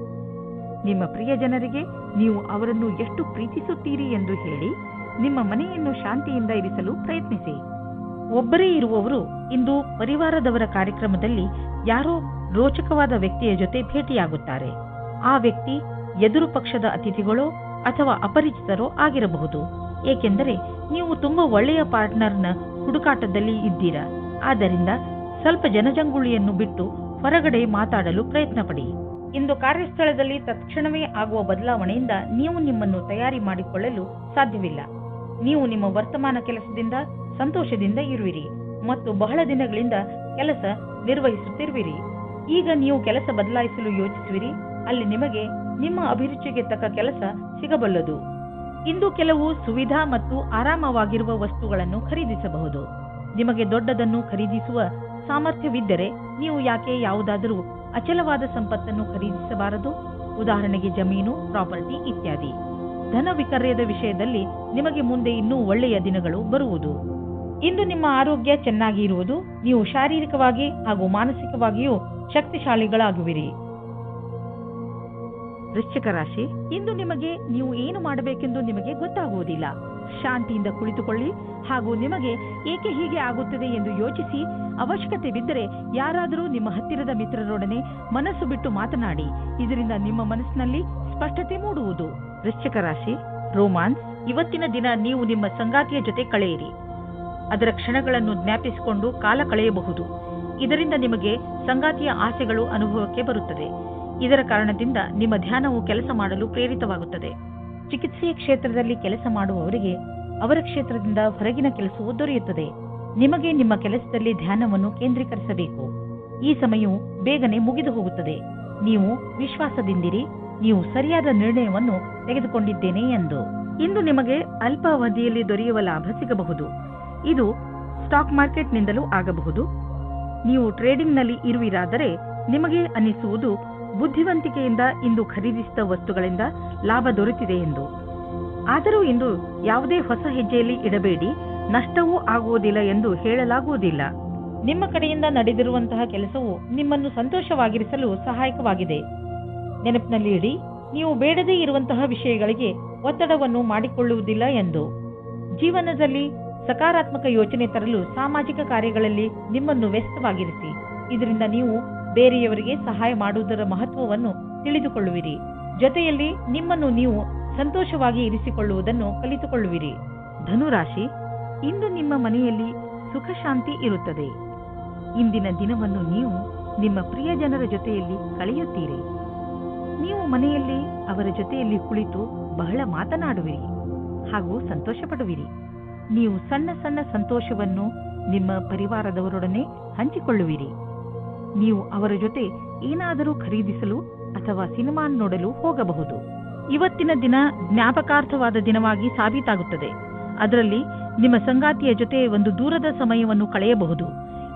ನಿಮ್ಮ ಪ್ರಿಯ ಜನರಿಗೆ ನೀವು ಅವರನ್ನು ಎಷ್ಟು ಪ್ರೀತಿಸುತ್ತೀರಿ ಎಂದು ಹೇಳಿ ನಿಮ್ಮ ಮನೆಯನ್ನು ಶಾಂತಿಯಿಂದ ಇರಿಸಲು ಪ್ರಯತ್ನಿಸಿ. ಒಬ್ಬರೇ ಇರುವವರು ಇಂದು ಪರಿವಾರದವರ ಕಾರ್ಯಕ್ರಮದಲ್ಲಿ ಯಾರೋ ರೋಚಕವಾದ ವ್ಯಕ್ತಿಯ ಜೊತೆ ಭೇಟಿಯಾಗುತ್ತಾರೆ. ಆ ವ್ಯಕ್ತಿ ಎದುರು ಪಕ್ಷದ ಅತಿಥಿಗಳೋ ಅಥವಾ ಅಪರಿಚಿತರೋ ಆಗಿರಬಹುದು. ಏಕೆಂದರೆ ನೀವು ತುಂಬಾ ಒಳ್ಳೆಯ ಪಾರ್ಟ್ನರ್ನ ಹುಡುಕಾಟದಲ್ಲಿ ಇದ್ದೀರಾ. ಆದ್ದರಿಂದ ಸ್ವಲ್ಪ ಜನಜಂಗುಳಿಯನ್ನು ಬಿಟ್ಟು ಹೊರಗಡೆ ಮಾತಾಡಲು ಪ್ರಯತ್ನ ಪಡಿ. ಇಂದು ಕಾರ್ಯಸ್ಥಳದಲ್ಲಿ ತಕ್ಷಣವೇ ಆಗುವ ಬದಲಾವಣೆಯಿಂದ ನೀವು ನಿಮ್ಮನ್ನು ತಯಾರಿ ಮಾಡಿಕೊಳ್ಳಲು ಸಾಧ್ಯವಿಲ್ಲ. ನೀವು ನಿಮ್ಮ ವರ್ತಮಾನ ಕೆಲಸದಿಂದ ಸಂತೋಷದಿಂದ ಇರುವಿರಿ ಮತ್ತು ಬಹಳ ದಿನಗಳಿಂದ ಕೆಲಸ ನಿರ್ವಹಿಸುತ್ತಿರುವಿರಿ. ಈಗ ನೀವು ಕೆಲಸ ಬದಲಾಯಿಸಲು ಯೋಚಿಸುವಿರಿ. ಅಲ್ಲಿ ನಿಮಗೆ ನಿಮ್ಮ ಅಭಿರುಚಿಗೆ ತಕ್ಕ ಕೆಲಸ ಸಿಗಬಲ್ಲದು. ಇಂದು ಕೆಲವು ಸುವಿಧಾ ಮತ್ತು ಆರಾಮವಾಗಿರುವ ವಸ್ತುಗಳನ್ನು ಖರೀದಿಸಬಹುದು. ನಿಮಗೆ ದೊಡ್ಡದನ್ನು ಖರೀದಿಸುವ ಸಾಮರ್ಥ್ಯವಿದ್ದರೆ ನೀವು ಯಾಕೆ ಯಾವುದಾದರೂ ಅಚಲವಾದ ಸಂಪತ್ತನ್ನು ಖರೀದಿಸಬಾರದು? ಉದಾಹರಣೆಗೆ ಜಮೀನು, ಪ್ರಾಪರ್ಟಿ ಇತ್ಯಾದಿ. ಧನ ವಿಕರ್ಯದ ವಿಷಯದಲ್ಲಿ ನಿಮಗೆ ಮುಂದೆ ಇನ್ನೂ ಒಳ್ಳೆಯ ದಿನಗಳು ಬರುವುದು. ಇಂದು ನಿಮ್ಮ ಆರೋಗ್ಯ ಚೆನ್ನಾಗಿ ಇರುವುದು. ನೀವು ಶಾರೀರಿಕವಾಗಿ ಹಾಗೂ ಮಾನಸಿಕವಾಗಿಯೂ ಶಕ್ತಿಶಾಲಿಗಳಾಗುವಿರಿ. ವೃಶ್ಚಿಕ ರಾಶಿ, ಇಂದು ನಿಮಗೆ ನೀವು ಏನು ಮಾಡಬೇಕೆಂದು ನಿಮಗೆ ಗೊತ್ತಾಗುವುದಿಲ್ಲ. ಶಾಂತಿಯಿಂದ ಕುಳಿತುಕೊಳ್ಳಿ ಹಾಗೂ ನಿಮಗೆ ಏಕೆ ಹೀಗೆ ಆಗುತ್ತದೆ ಎಂದು ಯೋಚಿಸಿ, ಅವಶ್ಯಕತೆ ಬಿದ್ದರೆ ಯಾರಾದರೂ ನಿಮ್ಮ ಹತ್ತಿರದ ಮಿತ್ರರೊಡನೆ ಮನಸ್ಸು ಬಿಟ್ಟು ಮಾತನಾಡಿ. ಇದರಿಂದ ನಿಮ್ಮ ಮನಸ್ಸಿನಲ್ಲಿ ಸ್ಪಷ್ಟತೆ ಮೂಡುವುದು. ವೃಶ್ಚಿಕ ರಾಶಿ, ರೋಮಾನ್ಸ್. ಇವತ್ತಿನ ದಿನ ನೀವು ನಿಮ್ಮ ಸಂಗಾತಿಯ ಜೊತೆ ಕಳೆಯಿರಿ. ಅದರ ಕ್ಷಣಗಳನ್ನು ಜ್ಞಾಪಿಸಿಕೊಂಡು ಕಾಲ ಕಳೆಯಬಹುದು. ಇದರಿಂದ ನಿಮಗೆ ಸಂಗಾತಿಯ ಆಸೆಗಳು ಅನುಭವಕ್ಕೆ ಬರುತ್ತದೆ. ಇದರ ಕಾರಣದಿಂದ ನಿಮ್ಮ ಧ್ಯಾನವು ಕೆಲಸ ಮಾಡಲು ಪ್ರೇರಿತವಾಗುತ್ತದೆ. ಚಿಕಿತ್ಸೆಯ ಕ್ಷೇತ್ರದಲ್ಲಿ ಕೆಲಸ ಮಾಡುವವರಿಗೆ ಅವರ ಕ್ಷೇತ್ರದಿಂದ ಹೊರಗಿನ ಕೆಲಸವು ದೊರೆಯುತ್ತದೆ. ನಿಮಗೆ ನಿಮ್ಮ ಕೆಲಸದಲ್ಲಿ ಧ್ಯಾನವನ್ನು ಕೇಂದ್ರೀಕರಿಸಬೇಕು. ಈ ಸಮಯವು ಬೇಗನೆ ಮುಗಿದು ಹೋಗುತ್ತದೆ. ನೀವು ವಿಶ್ವಾಸದಿಂದಿರಿ. ನೀವು ಸರಿಯಾದ ನಿರ್ಣಯವನ್ನು ತೆಗೆದುಕೊಂಡಿದ್ದೇನೆ ಎಂದು. ಇಂದು ನಿಮಗೆ ಅಲ್ಪ ಅವಧಿಯಲ್ಲಿ ದೊರೆಯುವ ಲಾಭ ಸಿಗಬಹುದು. ಇದು ಸ್ಟಾಕ್ ಮಾರ್ಕೆಟ್ನಿಂದಲೂ ಆಗಬಹುದು. ನೀವು ಟ್ರೇಡಿಂಗ್ನಲ್ಲಿ ಇರುವಿರಾದರೆ ನಿಮಗೆ ಅನ್ನಿಸುವುದು ಬುದ್ಧಿವಂತಿಕೆಯಿಂದ ಇಂದು ಖರೀದಿಸಿದ ವಸ್ತುಗಳಿಂದ ಲಾಭ ದೊರೆತಿದೆ ಎಂದು. ಆದರೂ ಇಂದು ಯಾವುದೇ ಹೊಸ ಹೆಜ್ಜೆಯಲ್ಲಿ ಇಡಬೇಡಿ. ನಷ್ಟವೂ ಆಗುವುದಿಲ್ಲ ಎಂದು ಹೇಳಲಾಗುವುದಿಲ್ಲ. ನಿಮ್ಮ ಕಡೆಯಿಂದ ನಡೆದಿರುವಂತಹ ಕೆಲಸವು ನಿಮ್ಮನ್ನು ಸಂತೋಷವಾಗಿರಿಸಲು ಸಹಾಯಕವಾಗಿದೆ. ನೆನಪಿನಲ್ಲಿ ಇಡಿ, ನೀವು ಬೇಡದೇ ಇರುವಂತಹ ವಿಷಯಗಳಿಗೆ ಒತ್ತಡವನ್ನು ಮಾಡಿಕೊಳ್ಳುವುದಿಲ್ಲ ಎಂದು. ಜೀವನದಲ್ಲಿ ಸಕಾರಾತ್ಮಕ ಯೋಚನೆ ತರಲು ಸಾಮಾಜಿಕ ಕಾರ್ಯಗಳಲ್ಲಿ ನಿಮ್ಮನ್ನು ವ್ಯಸ್ತವಾಗಿರಿಸಿ. ಇದರಿಂದ ನೀವು ಬೇರೆಯವರಿಗೆ ಸಹಾಯ ಮಾಡುವುದರ ಮಹತ್ವವನ್ನು ತಿಳಿದುಕೊಳ್ಳುವಿರಿ. ಜೊತೆಯಲ್ಲಿ ನಿಮ್ಮನ್ನು ನೀವು ಸಂತೋಷವಾಗಿ ಇರಿಸಿಕೊಳ್ಳುವುದನ್ನು ಕಲಿತುಕೊಳ್ಳುವಿರಿ. ಧನುರಾಶಿ, ಇಂದು ನಿಮ್ಮ ಮನೆಯಲ್ಲಿ ಸುಖ ಶಾಂತಿ ಇರುತ್ತದೆ. ಇಂದಿನ ದಿನವನ್ನು ನೀವು ನಿಮ್ಮ ಪ್ರಿಯ ಜನರ ಜೊತೆಯಲ್ಲಿ ಕಳೆಯುತ್ತೀರಿ. ನೀವು ಮನೆಯಲ್ಲಿ ಅವರ ಜೊತೆಯಲ್ಲಿ ಕುಳಿತು ಬಹಳ ಮಾತನಾಡುವಿರಿ ಹಾಗೂ ಸಂತೋಷ ಪಡುವಿರಿ. ನೀವು ಸಣ್ಣ ಸಣ್ಣ ಸಂತೋಷವನ್ನು ನಿಮ್ಮ ಪರಿವಾರದವರೊಡನೆ ಹಂಚಿಕೊಳ್ಳುವಿರಿ. ನೀವು ಅವರ ಜೊತೆ ಏನಾದರೂ ಖರೀದಿಸಲು ಅಥವಾ ಸಿನಿಮಾ ನೋಡಲು ಹೋಗಬಹುದು. ಇವತ್ತಿನ ದಿನ ಜ್ಞಾಪಕಾರ್ಥವಾದ ದಿನವಾಗಿ ಸಾಬೀತಾಗುತ್ತದೆ. ಅದರಲ್ಲಿ ನಿಮ್ಮ ಸಂಗಾತಿಯ ಜೊತೆ ಒಂದು ದೂರದ ಸಮಯವನ್ನು ಕಳೆಯಬಹುದು.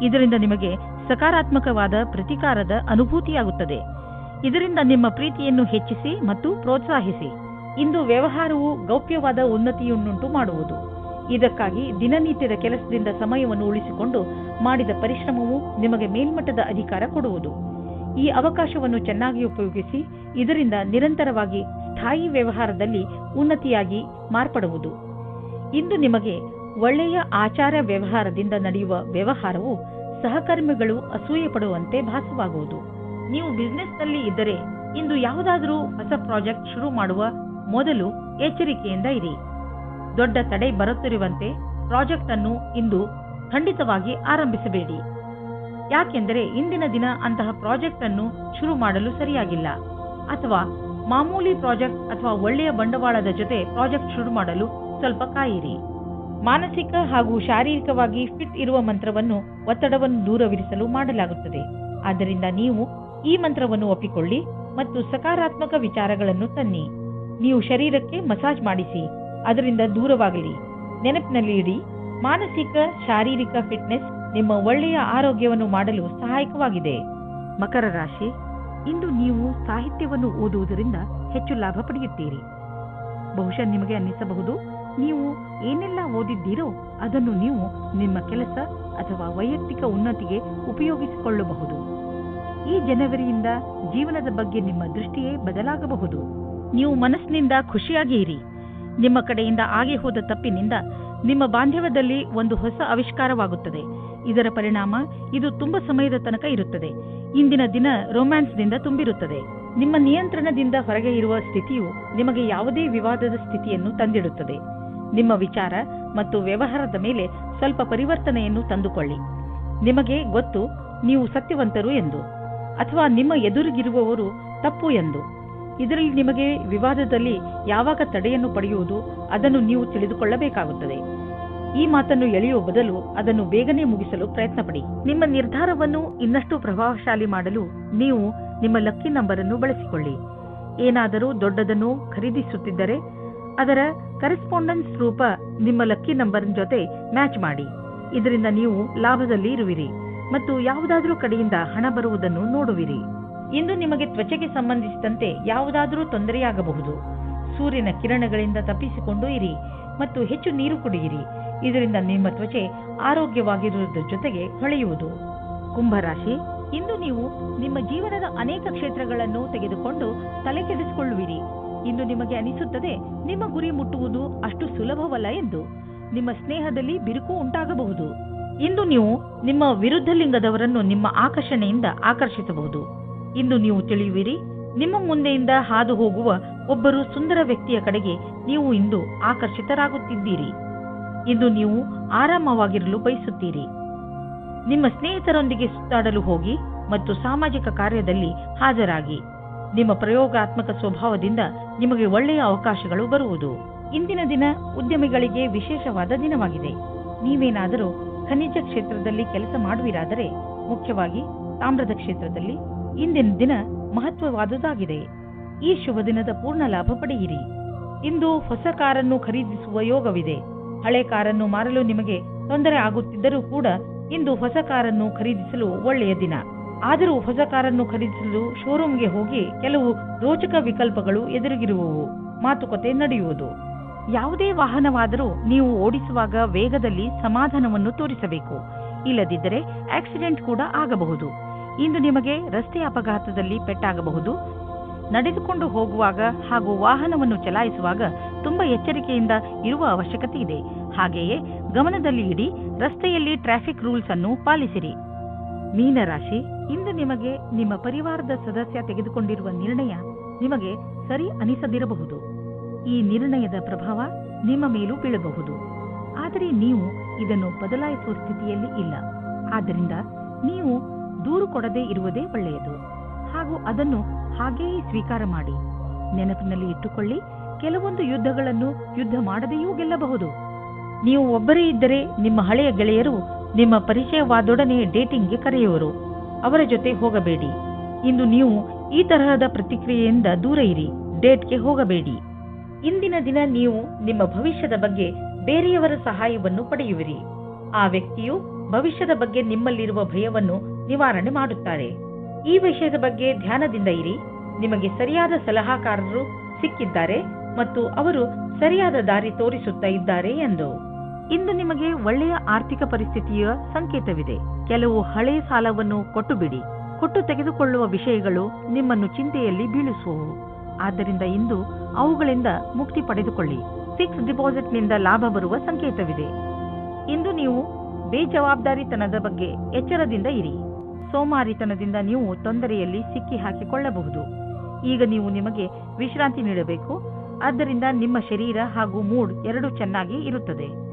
ಇದರಿಂದ ನಿಮಗೆ ಸಕಾರಾತ್ಮಕವಾದ ಪ್ರತಿಕಾರದ ಅನುಭೂತಿಯಾಗುತ್ತದೆ. ಇದರಿಂದ ನಿಮ್ಮ ಪ್ರೀತಿಯನ್ನು ಹೆಚ್ಚಿಸಿ ಮತ್ತು ಪ್ರೋತ್ಸಾಹಿಸಿ. ಇಂದು ವ್ಯವಹಾರವು ಗೌಪ್ಯವಾದ ಉನ್ನತಿಯನ್ನುಂಟು ಮಾಡುವುದು. ಇದಕ್ಕಾಗಿ ದಿನನಿತ್ಯದ ಕೆಲಸದಿಂದ ಸಮಯವನ್ನು ಉಳಿಸಿಕೊಂಡು ಮಾಡಿದ ಪರಿಶ್ರಮವು ನಿಮಗೆ ಮೇಲ್ಮಟ್ಟದ ಅಧಿಕಾರ ಕೊಡುವುದು. ಈ ಅವಕಾಶವನ್ನು ಚೆನ್ನಾಗಿ ಉಪಯೋಗಿಸಿ. ಇದರಿಂದ ನಿರಂತರವಾಗಿ ಸ್ಥಾಯಿ ವ್ಯವಹಾರದಲ್ಲಿ ಉನ್ನತಿಯಾಗಿ ಮಾರ್ಪಡುವುದು. ಇಂದು ನಿಮಗೆ ಒಳ್ಳೆಯ ಆಚಾರ ವ್ಯವಹಾರದಿಂದ ನಡೆಯುವ ವ್ಯವಹಾರವು ಸಹಕರ್ಮಿಗಳು ಅಸೂಯೆ ಪಡುವಂತೆ ಭಾಸವಾಗುವುದು. ನೀವು ಬಿಸಿನೆಸ್ನಲ್ಲಿ ಇದ್ದರೆ ಇಂದು ಯಾವುದಾದರೂ ಹೊಸ ಪ್ರಾಜೆಕ್ಟ್ ಶುರು ಮಾಡುವ ಮೊದಲು ಎಚ್ಚರಿಕೆಯಿಂದ ಇರಿ. ದೊಡ್ಡ ತಡೆ ಬರುತ್ತಿರುವಂತೆ ಪ್ರಾಜೆಕ್ಟ್ ಅನ್ನು ಇಂದು ಖಂಡಿತವಾಗಿ ಆರಂಭಿಸಬೇಡಿ. ಯಾಕೆಂದರೆ ಇಂದಿನ ದಿನ ಅಂತಹ ಪ್ರಾಜೆಕ್ಟ್ ಅನ್ನು ಶುರು ಮಾಡಲು ಸರಿಯಾಗಿಲ್ಲ. ಅಥವಾ ಮಾಮೂಲಿ ಪ್ರಾಜೆಕ್ಟ್ ಅಥವಾ ಒಳ್ಳೆಯ ಬಂಡವಾಳದ ಜೊತೆ ಪ್ರಾಜೆಕ್ಟ್ ಶುರು ಮಾಡಲು ಸ್ವಲ್ಪ ಕಾಯಿರಿ. ಮಾನಸಿಕ ಹಾಗೂ ಶಾರೀರಿಕವಾಗಿ ಫಿಟ್ ಇರುವ ಮಂತ್ರವನ್ನು ಒತ್ತಡವನ್ನು ದೂರವಿರಿಸಲು ಮಾಡಲಾಗುತ್ತದೆ. ಆದ್ದರಿಂದ ನೀವು ಈ ಮಂತ್ರವನ್ನು ಒಪ್ಪಿಕೊಳ್ಳಿ ಮತ್ತು ಸಕಾರಾತ್ಮಕ ವಿಚಾರಗಳನ್ನು ತನ್ನಿ. ನೀವು ಶರೀರಕ್ಕೆ ಮಸಾಜ್ ಮಾಡಿಸಿ, ಅದರಿಂದ ದೂರವಾಗಲಿ. ನೆನಪಿನಲ್ಲಿ ಇಡಿ, ಮಾನಸಿಕ ಶಾರೀರಿಕ ಫಿಟ್ನೆಸ್ ನಿಮ್ಮ ಒಳ್ಳೆಯ ಆರೋಗ್ಯವನ್ನು ಮಾಡಲು ಸಹಾಯಕವಾಗಿದೆ. ಮಕರ ರಾಶಿ, ಇಂದು ನೀವು ಸಾಹಿತ್ಯವನ್ನು ಓದುವುದರಿಂದ ಹೆಚ್ಚು ಲಾಭ ಪಡೆಯುತ್ತೀರಿ. ಬಹುಶಃ ನಿಮಗೆ ಅನ್ನಿಸಬಹುದು, ನೀವು ಏನೆಲ್ಲ ಓದಿದ್ದೀರೋ ಅದನ್ನು ನೀವು ನಿಮ್ಮ ಕೆಲಸ ಅಥವಾ ವೈಯಕ್ತಿಕ ಉನ್ನತಿಗೆ ಉಪಯೋಗಿಸಿಕೊಳ್ಳಬಹುದು. ಈ ಜನವರಿಯಿಂದ ಜೀವನದ ಬಗ್ಗೆ ನಿಮ್ಮ ದೃಷ್ಟಿಯೇ ಬದಲಾಗಬಹುದು. ನೀವು ಮನಸ್ಸಿನಿಂದ ಖುಷಿಯಾಗಿ ಇರಿ. ನಿಮ್ಮ ಕಡೆಯಿಂದ ಆಗಿ ಹೋದ ತಪ್ಪಿನಿಂದ ನಿಮ್ಮ ಬಾಂಧವ್ಯದಲ್ಲಿ ಒಂದು ಹೊಸ ಆವಿಷ್ಕಾರವಾಗುತ್ತದೆ. ಇದರ ಪರಿಣಾಮ ಇದು ತುಂಬಾ ಸಮಯದ ತನಕ ಇರುತ್ತದೆ. ಇಂದಿನ ದಿನ ರೊಮ್ಯಾನ್ಸ್ನಿಂದ ತುಂಬಿರುತ್ತದೆ. ನಿಮ್ಮ ನಿಯಂತ್ರಣದಿಂದ ಹೊರಗೆ ಇರುವ ಸ್ಥಿತಿಯು ನಿಮಗೆ ಯಾವುದೇ ವಿವಾದದ ಸ್ಥಿತಿಯನ್ನು ತಂದಿಡುತ್ತದೆ. ನಿಮ್ಮ ವಿಚಾರ ಮತ್ತು ವ್ಯವಹಾರದ ಮೇಲೆ ಸ್ವಲ್ಪ ಪರಿವರ್ತನೆಯನ್ನು ತಂದುಕೊಳ್ಳಿ. ನಿಮಗೆ ಗೊತ್ತು ನೀವು ಸತ್ಯವಂತರು ಎಂದು, ಅಥವಾ ನಿಮ್ಮ ಎದುರಿಗಿರುವವರು ತಪ್ಪು ಎಂದು. ಇದರಲ್ಲಿ ನಿಮಗೆ ವಿವಾದದಲ್ಲಿ ಯಾವಾಗ ತಡೆಯನ್ನು ಪಡೆಯುವುದು ಅದನ್ನು ನೀವು ತಿಳಿದುಕೊಳ್ಳಬೇಕಾಗುತ್ತದೆ. ಈ ಮಾತನ್ನು ಎಳೆಯುವ ಬದಲು ಅದನ್ನು ಬೇಗನೆ ಮುಗಿಸಲು ಪ್ರಯತ್ನ ಪಡಿ. ನಿಮ್ಮ ನಿರ್ಧಾರವನ್ನು ಇನ್ನಷ್ಟು ಪ್ರಭಾವಶಾಲಿ ಮಾಡಲು ನೀವು ನಿಮ್ಮ ಲಕ್ಕಿ ನಂಬರ್ ಅನ್ನು ಬಳಸಿಕೊಳ್ಳಿ. ಏನಾದರೂ ದೊಡ್ಡದನ್ನು ಖರೀದಿಸುತ್ತಿದ್ದರೆ ಅದರ ಕರೆಸ್ಪಾಂಡೆನ್ಸ್ ರೂಪ ನಿಮ್ಮ ಲಕ್ಕಿ ನಂಬರ್ ಜೊತೆ ಮ್ಯಾಚ್ ಮಾಡಿ. ಇದರಿಂದ ನೀವು ಲಾಭದಲ್ಲಿ ಇರುವಿರಿ ಮತ್ತು ಯಾವುದಾದರೂ ಕಡೆಯಿಂದ ಹಣ ಬರುವುದನ್ನು ನೋಡುವಿರಿ. ಇಂದು ನಿಮಗೆ ತ್ವಚೆಗೆ ಸಂಬಂಧಿಸಿದಂತೆ ಯಾವುದಾದರೂ ತೊಂದರೆಯಾಗಬಹುದು. ಸೂರ್ಯನ ಕಿರಣಗಳಿಂದ ತಪ್ಪಿಸಿಕೊಂಡು ಇರಿ ಮತ್ತು ಹೆಚ್ಚು ನೀರು ಕುಡಿಯಿರಿ. ಇದರಿಂದ ನಿಮ್ಮ ತ್ವಚೆ ಆರೋಗ್ಯವಾಗಿರುವುದರ ಜೊತೆಗೆ ಹೊಳೆಯುವುದು. ಕುಂಭರಾಶಿ, ಇಂದು ನೀವು ನಿಮ್ಮ ಜೀವನದ ಅನೇಕ ಕ್ಷೇತ್ರಗಳನ್ನು ತೆಗೆದುಕೊಂಡು ತಲೆ ಕೆಡಿಸಿಕೊಳ್ಳುವಿರಿ. ಇಂದು ನಿಮಗೆ ಅನಿಸುತ್ತದೆ ನಿಮ್ಮ ಗುರಿ ಮುಟ್ಟುವುದು ಅಷ್ಟು ಸುಲಭವಲ್ಲ ಎಂದು. ನಿಮ್ಮ ಸ್ನೇಹದಲ್ಲಿ ಬಿರುಕು ಉಂಟಾಗಬಹುದು. ಇಂದು ನೀವು ನಿಮ್ಮ ವಿರುದ್ಧ ಲಿಂಗದವರನ್ನು ನಿಮ್ಮ ಆಕರ್ಷಣೆಯಿಂದ ಆಕರ್ಷಿಸಬಹುದು. ಇಂದು ನೀವು ತಿಳಿಯುವಿರಿ, ನಿಮ್ಮ ಮುಂದೆಯಿಂದ ಹಾದು ಹೋಗುವ ಒಬ್ಬರು ಸುಂದರ ವ್ಯಕ್ತಿಯ ಕಡೆಗೆ ನೀವು ಇಂದು ಆಕರ್ಷಿತರಾಗುತ್ತಿದ್ದೀರಿ. ಇಂದು ನೀವು ಆರಾಮವಾಗಿರಲು ಬಯಸುತ್ತೀರಿ. ನಿಮ್ಮ ಸ್ನೇಹಿತರೊಂದಿಗೆ ಸುತ್ತಾಡಲು ಹೋಗಿ ಮತ್ತು ಸಾಮಾಜಿಕ ಕಾರ್ಯದಲ್ಲಿ ಹಾಜರಾಗಿ. ನಿಮ್ಮ ಪ್ರಯೋಗಾತ್ಮಕ ಸ್ವಭಾವದಿಂದ ನಿಮಗೆ ಒಳ್ಳೆಯ ಅವಕಾಶಗಳು ಬರುವುದು. ಇಂದಿನ ದಿನ ಉದ್ಯಮಿಗಳಿಗೆ ವಿಶೇಷವಾದ ದಿನವಾಗಿದೆ. ನೀವೇನಾದರೂ ಖನಿಜ ಕ್ಷೇತ್ರದಲ್ಲಿ ಕೆಲಸ ಮಾಡುವಿರಾದರೆ, ಮುಖ್ಯವಾಗಿ ತಾಮ್ರದ ಕ್ಷೇತ್ರದಲ್ಲಿ, ಇಂದಿನ ದಿನ ಮಹತ್ವವಾದುದಾಗಿದೆ. ಈ ಶುಭ ದಿನದ ಪೂರ್ಣ ಲಾಭ ಪಡೆಯಿರಿ. ಇಂದು ಹೊಸ ಕಾರನ್ನು ಖರೀದಿಸುವ ಯೋಗವಿದೆ. ಹಳೆ ಕಾರನ್ನು ಮಾರಲು ನಿಮಗೆ ತೊಂದರೆ ಆಗುತ್ತಿದ್ದರೂ ಕೂಡ ಇಂದು ಹೊಸ ಕಾರನ್ನು ಖರೀದಿಸಲು ಒಳ್ಳೆಯ ದಿನ. ಆದರೂ ಹೊಸ ಕಾರನ್ನು ಖರೀದಿಸಲು ಶೋರೂಮ್ಗೆ ಹೋಗಿ ಕೆಲವು ರೋಚಕ ವಿಕಲ್ಪಗಳು ಎದುರಿಗಿರುವವು. ಮಾತುಕತೆ ನಡೆಯುವುದು. ಯಾವುದೇ ವಾಹನವಾದರೂ ನೀವು ಓಡಿಸುವಾಗ ವೇಗದಲ್ಲಿ ಸಮಾಧಾನವನ್ನು ತೋರಿಸಬೇಕು. ಇಲ್ಲದಿದ್ದರೆ ಆಕ್ಸಿಡೆಂಟ್ ಕೂಡ ಆಗಬಹುದು. ಇಂದು ನಿಮಗೆ ರಸ್ತೆ ಅಪಘಾತದಲ್ಲಿ ಪೆಟ್ಟಾಗಬಹುದು. ನಡೆದುಕೊಂಡು ಹೋಗುವಾಗ ಹಾಗೂ ವಾಹನವನ್ನು ಚಲಾಯಿಸುವಾಗ ತುಂಬಾ ಎಚ್ಚರಿಕೆಯಿಂದ ಇರುವ ಅವಶ್ಯಕತೆ ಇದೆ. ಹಾಗೆಯೇ ಗಮನದಲ್ಲಿ ಇಡಿ, ರಸ್ತೆಯಲ್ಲಿ ಟ್ರಾಫಿಕ್ ರೂಲ್ಸ್ ಅನ್ನು ಪಾಲಿಸಿರಿ. ಮೀನರಾಶಿ, ಇಂದು ನಿಮಗೆ ನಿಮ್ಮ ಪರಿವಾರದ ಸದಸ್ಯ ತೆಗೆದುಕೊಂಡಿರುವ ನಿರ್ಣಯ ನಿಮಗೆ ಸರಿ ಅನಿಸದಿರಬಹುದು. ಈ ನಿರ್ಣಯದ ಪ್ರಭಾವ ನಿಮ್ಮ ಮೇಲೂ ಬೀಳಬಹುದು. ಆದರೆ ನೀವು ಇದನ್ನು ಬದಲಾಯಿಸುವ ಸ್ಥಿತಿಯಲ್ಲಿ ಇಲ್ಲ. ಆದ್ದರಿಂದ ನೀವು ದೂರು ಕೊಡದೇ ಇರುವುದೇ ಒಳ್ಳೆಯದು ಹಾಗೂ ಅದನ್ನು ಹಾಗೆಯೇ ಸ್ವೀಕಾರ ಮಾಡಿ. ನೆನಪಿನಲ್ಲಿ ಇಟ್ಟುಕೊಳ್ಳಿ, ಕೆಲವೊಂದು ಯುದ್ಧಗಳನ್ನು ಯುದ್ಧ ಮಾಡದೆಯೂ ಗೆಲ್ಲಬಹುದು. ನೀವು ಒಬ್ಬರೇ ಇದ್ದರೆ ನಿಮ್ಮ ಹಳೆಯ ಗೆಳೆಯರು ನಿಮ್ಮ ಪರಿಚಯವಾದೊಡನೆ ಡೇಟಿಂಗ್ಗೆ ಕರೆಯುವರು. ಅವರ ಜೊತೆ ಹೋಗಬೇಡಿ. ಇಂದು ನೀವು ಈ ತರಹದ ಪ್ರತಿಕ್ರಿಯೆಯಿಂದ ದೂರ ಇರಿ. ಡೇಟ್ಗೆ ಹೋಗಬೇಡಿ. ಇಂದಿನ ದಿನ ನೀವು ನಿಮ್ಮ ಭವಿಷ್ಯದ ಬಗ್ಗೆ ಬೇರೆಯವರ ಸಹಾಯವನ್ನು ಪಡೆಯುವಿರಿ. ಆ ವ್ಯಕ್ತಿಯು ಭವಿಷ್ಯದ ಬಗ್ಗೆ ನಿಮ್ಮಲ್ಲಿರುವ ಭಯವನ್ನು ನಿವಾರಣೆ ಮಾಡುತ್ತಾರೆ. ಈ ವಿಷಯದ ಬಗ್ಗೆ ಧ್ಯಾನದಿಂದ ಇರಿ. ನಿಮಗೆ ಸರಿಯಾದ ಸಲಹಾಕಾರರು ಸಿಕ್ಕಿದ್ದಾರೆ ಮತ್ತು ಅವರು ಸರಿಯಾದ ದಾರಿ ತೋರಿಸುತ್ತಾ ಇದ್ದಾರೆ ಎಂದು. ಇಂದು ನಿಮಗೆ ಒಳ್ಳೆಯ ಆರ್ಥಿಕ ಪರಿಸ್ಥಿತಿಯ ಸಂಕೇತವಿದೆ. ಕೆಲವು ಹಳೆಯ ಸಾಲವನ್ನು ಕೊಟ್ಟು ಬಿಡಿ. ಕೊಟ್ಟು ತೆಗೆದುಕೊಳ್ಳುವ ವಿಷಯಗಳು ನಿಮ್ಮನ್ನು ಚಿಂತೆಯಲ್ಲಿ ಬೀಳಿಸುವವು. ಆದ್ದರಿಂದ ಇಂದು ಅವುಗಳಿಂದ ಮುಕ್ತಿ ಪಡೆದುಕೊಳ್ಳಿ. ಫಿಕ್ಸ್ ಡಿಪಾಸಿಟ್ನಿಂದ ಲಾಭ ಬರುವ ಸಂಕೇತವಿದೆ. ಇಂದು ನೀವು ಬೇಜವಾಬ್ದಾರಿತನದ ಬಗ್ಗೆ ಎಚ್ಚರದಿಂದ ಇರಿ. ಸೋಮಾರಿತನದಿಂದ ನೀವು ತೊಂದರೆಯಲ್ಲಿ ಸಿಕ್ಕಿ ಹಾಕಿಕೊಳ್ಳಬಹುದು. ಈಗ ನೀವು ನಿಮಗೆ ವಿಶ್ರಾಂತಿ ನೀಡಬೇಕು. ಆದ್ದರಿಂದ ನಿಮ್ಮ ಶರೀರ ಹಾಗೂ ಮೂಡ್ ಎರಡೂ ಚೆನ್ನಾಗಿ ಇರುತ್ತದೆ.